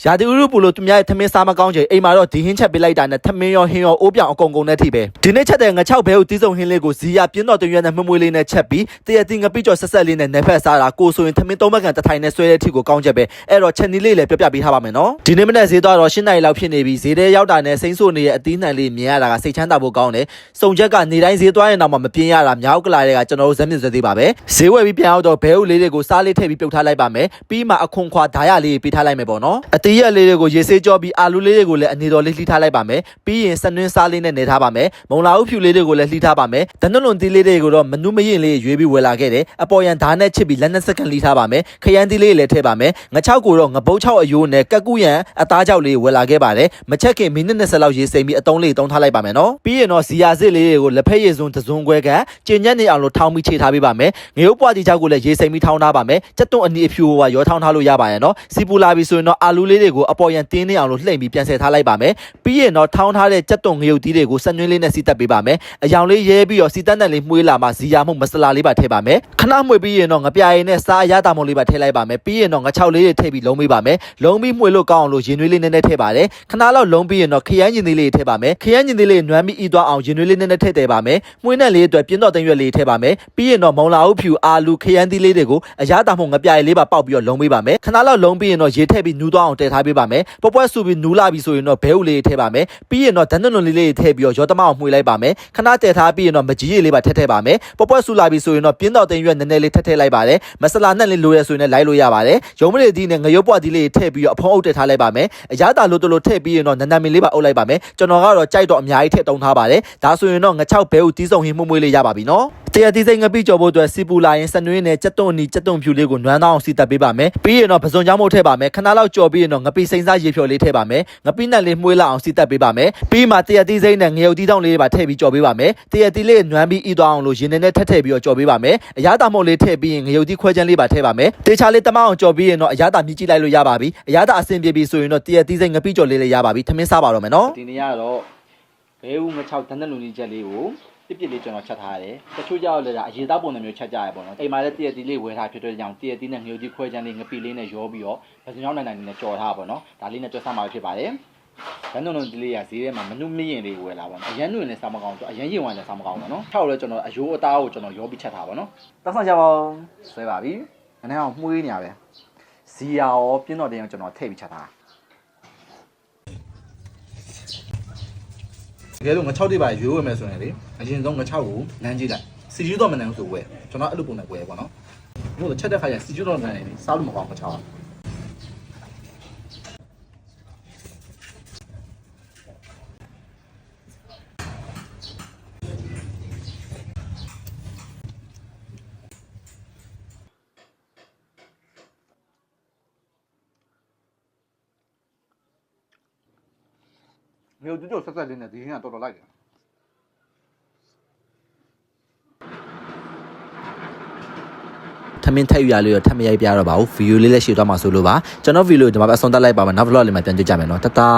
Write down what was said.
ရာဒီဥရုပူလို့သူများရဲ့သမင်းစားမကောင်းချင်အိမ်မှာတော့ဒီဟင်းချက်ပေးလိုက်တာနဲ့သမင်းရောဟင်းရောအိုးပြောင်အကုန်ကုန်နဲ့ထိပဲဒီနေ့ချက်တဲ့ငါ6ဘဲကိုတီးစုံဟင်းလေးကိုဇီယာပြင်းတော်တွင်ရွက်နဲ့မမွေးလေးနဲ့ချက်ပြီးတရတင်ငပိကြော်ဆက်ဆက်လေးနဲ့နယ်ဖက်စားတာကိုဆိုရင်သမင်း3ဘက်ကန်တထိုင်နဲ့ဆွဲတဲ့ထိကိုကောင်းချက်ပဲအဲ့တော့ချက်နီးလေးလည်းပြပြပေးထားပါမယ်နော်ဒီနေ့မနေ့ဈေးသွားတော့10 နာရီလောက်ဖြစ်နေပြီဈေးထဲရောက်တာနဲ့စိမ့်ဆိုနေရဲ့အသီးနှံလေးမြင်ရတာကစိတ်ချမ်းသာဖို့ကောင်းတယ်စုံချက်ကနေတိုင်းဈေးသွားရင်တော့မပြင်းရတာမြောက်ကလာတဲ့ကကျွန်တော်တို့ဇက်မြင့်ဆွဲသေးပါပဲဈေးဝယ်ပြီးပြန်ရောက်တော့ဘဲဥလေးတွေကိုစားလေးထည့်ပြီးပြုတ်ထားလိုက်ပါမယ်ပြီးမှအခွန်ခွာဓာရလေးပေးထားလိုက်မယ်ပေါ့နော်အသီးရက်လေးတွေကိုရေဆေးကြောပြီးအာလူလေးတွေကိုလည်းအနေတော်လေးလှီးထားလိုက်ပါမယ်ပြီးရင်စနွင်းစားလေးနဲ့နေထားပါမယ်မုံလာဥဖြူလေးတွေကိုလည်းလှီးထားပါမယ်ဒနွလွန်သီးလေးတွေကိုတော့မနုမရင်လေးရွေးပြီးဝယ်လာခဲ့တယ်အပေါ်ရန်ဓာတ်နဲ့ချစ်ပြီးလက်နဲ့စက္ကန့်လှီးထားပါမယ်ခရမ်းသီးလေးလည်းထည့်ပါမယ်ငချောက်ကိုတော့ငပုတ်6အယိုးနဲ့ကက်ကူးရန်အသားကြောက်လေးဝယ်လာခဲ့ပါတယ်မချက်ခင်မိနစ်20လောက်ရေစိမ်ပြီးအတုံးလေးတုံးထားလိုက်ပါမယ်နော်ပြီးရင်တော့ဇီယာစစ်လေးတွေကိုလက်ဖက်ရည်စွန်းတစုံခွဲကကျင်ညက်နေအောင်လို့ထောင်းပြီးခြေထားပေးပါမယ်ငရုတ်ပွားကြီးချောက်ကိုလည်းရေစိမ်ပြီးထောင်းထားပါမယ်ကြက်သွန်အနီအဖြူကရောထောင်းထားလို့ရပါရဲ့နော်စီပူလာပြီဆိုရင်တော့အာလူလေးတွေကိုအပေါ်ရန်တင်းနေအောင်လို့လှိမ့်ပြီးပြန်ဆယ်ထားလိုက်ပါမယ်ပြီးရင်တော့ထောင်းထားတဲ့ကြက်သွန်ငရုတ်သီးတွေကိုစက်နွင်းလေးနဲ့စီတက်ပေးပါမယ်အယောင်လေးရဲပြီးတော့စီတက်နဲ့လေးမှုေးလာမှဇီယာမှုမဆလာလေးပါထည့်ပါမယ်ခဏမှုေးပြီးရင်တော့ငပြာရည်နဲ့စားရတာမုံလေးပါထည့်လိုက်ပါမယ်ပြီးရင်တော့ငချောက်လေးတွေထည့်ပြီးလုံးပေးပါမယ်လုံးပြီးမှုေးလို့ကောင်းအောင်လို့ရင်နွေးလေးနဲ့ထည့်ပါတယ်ခဏလောက်လုံးပြီးရင်တော့ခရမ်းညင်သေးလေးထည့်ပါမယ်ခရမ်းညင်သေးလေးနွမ်းပြီးဤသွားအောင်ရင်နွေးလေးနဲ့ထည့်တယ်ပါမယ်မှုေးနဲ့လေးအတွက်ပြင်းတော့တင်ရွက်လေးထည့်ပါမယ်ပြီးရင်တော့မုံလာဥဖြူအာလူခရမ်းသီးလေးတွေကိုအရတာမှုငပြာရည်လေးပါပေါက်ပြီးတော့လုံးပေးပါမယ်ခဏလောက်လုံးပြီးရင်တော့ရေထည့်ပြီးနူးသွားအောင်တည်ထားပေးပါမယ်ပွက်ပွက်ဆူပြီးနူးလာပြီဆိုရင်တော့ဘဲဥလေးထည့်ပါမယ်ပြီးရင်တော့ဒန်းတွန်လေးထည့်ပြီးတော့ရောတမအောင်မှုေးလိုက်ပါမယ်ခဏတည်ထားပြီးရင်တော့မကြီးရည်လေးပါထည့်ပါမယ်ပွက်ပွက်ဆူလာပြီဆိုရင်တော့ပြင်းတော့တင်ရွက်နည်းနည်းလေးထည့်လိုက်ပါတယ်မဆလာနဲ့လေးလိုရဲဆိုရင်လည်းလိုက်လို့ရပါတယ်ရုံးမလေးဒီနဲ့ငရုတ်ပွားဒီလေးထည့်ပြီးတော့အဖုံးအုပ်တည်ထားလိုက်ပါမယ်အရတာလို့ထည့်ပြီးရင်တော့နန်းနမင်းလေးပါအုပ်လိုက်ပါမယ်ကျွန်တော်ကတော့ကြိုက်တော့အများကြီးထည့်တုံးထားပါတယ်ဒါဆိုရင်တော့င6ဘဲဥတီးစုံဟင်းမှုေးလေးရပါပြီနော်တရားတီးစိတ်ငပိကြော်ဖို့အတွက်စီပူလာရင်စနွေးနဲ့ကြက်သွန်နီကြက်သွန်ဖြူလေးကိုနွမ်းအောင်စီတက်ပေးပါမယ်ပြီးရင်တော့ပစုံချောင်းမို့ထည့်ပါမယ်ခဏလောက်ကြော်ပြီးရင်တော့ငပိစိမ့်စားရေဖြော်လေးထည့်ပါမယ်ငပိနဲ့လေးမှုေးလာအောင်စီတက်ပေးပါမယ်ပြီးမှတရားတီးစိတ်နဲ့ငရုတ်တီးတောင်းလေးပါထည့်ပြီးကြော်ပေးပါမယ်တရားတီးလေးနွမ်းပြီးဤသွားအောင်လို့ရင်နဲ့ထည့်ပြီးတော့ကြော်ပေးပါမယ်အရသာမုံလေးထည့်ပြီးရင်ငရုတ်တီးခွဲချမ်းလေးပါထည့်ပါမယ်တေချာလေးတမအောင်ကြော်ပြီးရင်တော့အရသာမြည်ကြည့်လိုက်လို့ရပါပြီအရသာအဆင်ပြေပြီဆိုရင်တော့တရားတီးစိတ်ငပိကြော်လေးရပါပြီထမင်းစားပါတော့မယ်နော်ဒီနေ့ကတော့ဘဲဥငချောက်တန်းတဲ့လူကြီးချက်လေးကိုပြစ်လေးကျွန်တော်ချက်ထားရတယ်တချို့ကြောက်လည်းအရေသားပုံစံမျိုးချက်ကြရပေါ့နော်အိမ်မှာလည်းတရက်တီးလေးဝယ်ထားဖြစ်တဲ့ကြောင့်တရက်တီးနဲ့ငရုတ်ကြီးခွဲချမ်းလေးငပိလေးနဲ့ရောပြီးတော့ပစုံချောင်းနိုင်နဲ့ကြော်ထားပါပေါ့နော်ဒါလေးနဲ့တွက်စားမှာဖြစ်ပါတယ်ဒန်းတွန်ဒီလေးကဈေးထဲမှာမနုမရင်လေးဝယ်လာပါတော့အရန်တွင်လည်းစားမကောင်းတော့အရန်ရင်ဝိုင်းလည်းစားမကောင်းပါနော်ထောက်လည်းကျွန်တော်အယိုးအသားကိုကျွန်တော်ရောပြီးချက်ထားပါနော်တောက်ဆောင်ကြပါဦးဆွဲပါပြီနည်းနည်းအောင်မှုေးနေရပဲဇီယာရောပြင်းတော့တင်အောင်ကျွန်တော်ထည့်ပြီးချက်ထားတကယ်လို့ငါ6တိပါရွေးဝယ်မယ်ဆိုရင်လေအရင်ဆုံးငါ6ကိုလမ်းကြည့်လိုက်စီကျူးတော့မနိုင်ဘူးဆိုဝယ်ကျွန်တော်အဲ့လိုပုံနဲ့ဝယ်ပေါ့နော်ဘို့ချက်တဲ့ခါကျစီကျူးတော့နိုင်တယ်စားလို့မကောင်းငါ6မျိုးတို့ဆက်ဆက်လေးနဲ့ဒီဟင်းကတော်တော်လိုက်တယ်ထမင်းထက်ယူရလို့ရထမရိုက်ပြတော့ပါဘူးဗီဒီယိုလေးလည်းရှေ့သွားမှာဆိုလို့ပါကျွန်တော်ဗီဒီယိုဒီမှာပဲအဆုံးသတ်လိုက်ပါမယ်နောက်ဗလော့လေးမှာပြန်ကြည့်ကြမယ်နော်တတာ